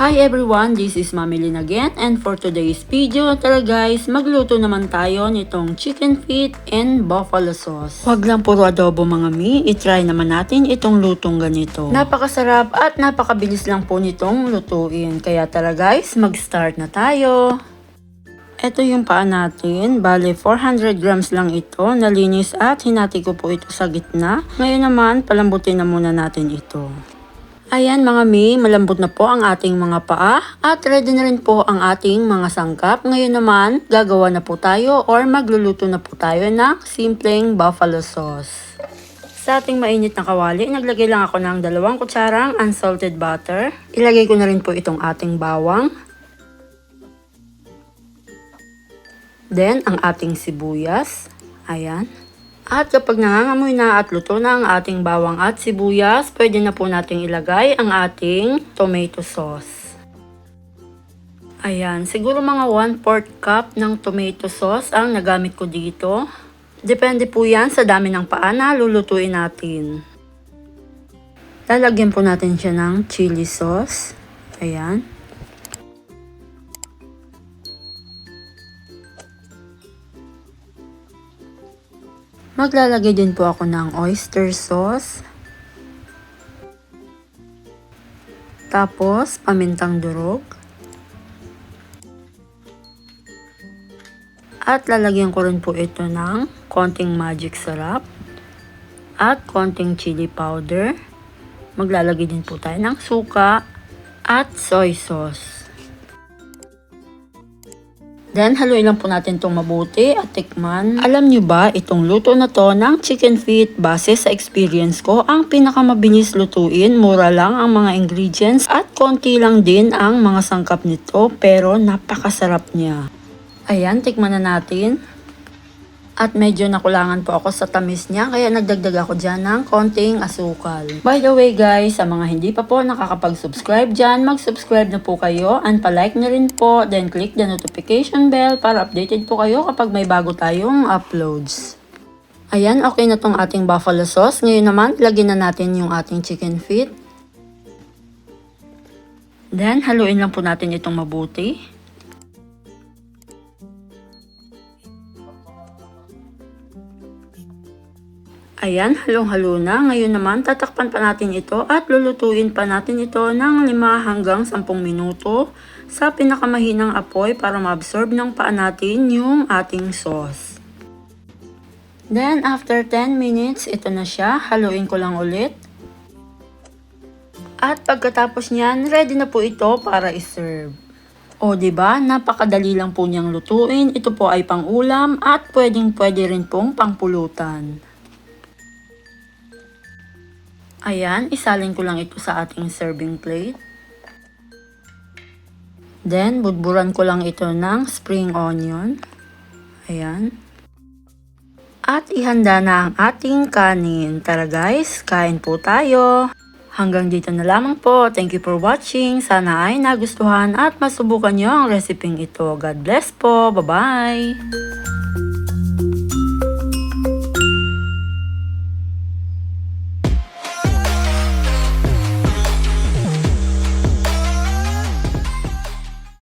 Hi everyone, this is Mami Lynn again, and for today's video, tara guys, magluto naman tayo nitong chicken feet and buffalo sauce. Huwag lang puro adobo mga mi, itry naman natin itong lutong ganito. Napakasarap at napakabilis lang po nitong lutuin, kaya tara guys, mag-start na tayo. Ito yung paa natin, bale 400 grams lang ito, nalinis at hinati ko po ito sa gitna. Ngayon naman, palambutin na muna natin ito. Ayan mga mi, malambot na po ang ating mga paa at ready na rin po ang ating mga sangkap. Ngayon naman, gagawa na po tayo or magluluto na po tayo ng simpleng buffalo sauce. Sa ating mainit na kawali, naglagay lang ako ng 2 kutsarang unsalted butter. Ilagay ko na rin po itong ating bawang. Then, ang ating sibuyas. Ayan. At kapag nangangamoy na at luto na ang ating bawang at sibuyas, pwede na po nating ilagay ang ating tomato sauce. Ayan, siguro mga 1/4 cup ng tomato sauce ang nagamit ko dito. Depende po yan sa dami ng paa na lulutuin natin. Lalagyan po natin siya ng chili sauce. Ayan. Maglalagay din po ako ng oyster sauce. Tapos, pamintang durog. At lalagyan ko rin po ito ng konting magic sarap. At konting chili powder. Maglalagay din po tayo ng suka at soy sauce. Then, haluin lang po natin itong mabuti at tikman. Alam nyo ba, itong luto na to ng chicken feet, base sa experience ko, ang pinakamabilis lutuin, mura lang ang mga ingredients at konti lang din ang mga sangkap nito, pero napakasarap niya. Ayan, tikman na natin. At medyo nakulangan po ako sa tamis niya, kaya nagdagdag ako dyan ng konting asukal. By the way guys, sa mga hindi pa po nakakapag-subscribe dyan, mag-subscribe na po kayo and palike na rin po, then click the notification bell para updated po kayo kapag may bago tayong uploads. Ayan, okay na tong ating buffalo sauce. Ngayon naman, lagyan na natin yung ating chicken feet. Then, haluin lang po natin itong mabuti. Ayan, halong-halo na. Ngayon naman, tatakpan pa natin ito at lulutuin pa natin ito ng 5 hanggang 10 minuto sa pinakamahinang apoy para ma-absorb ng paa natin yung ating sauce. Then, after 10 minutes, ito na siya. Haluin ko lang ulit. At pagkatapos niyan, ready na po ito para i-serve. O diba, napakadali lang po niyang lutuin. Ito po ay pang-ulam at pwedeng-pwede rin pong pang-pulutan. Ayan, isalin ko lang ito sa ating serving plate. Then, budburan ko lang ito ng spring onion. Ayan. At ihanda na ang ating kanin. Tara guys, kain po tayo. Hanggang dito na lamang po. Thank you for watching. Sana ay nagustuhan at masubukan nyo ang reseping ito. God bless po. Bye-bye!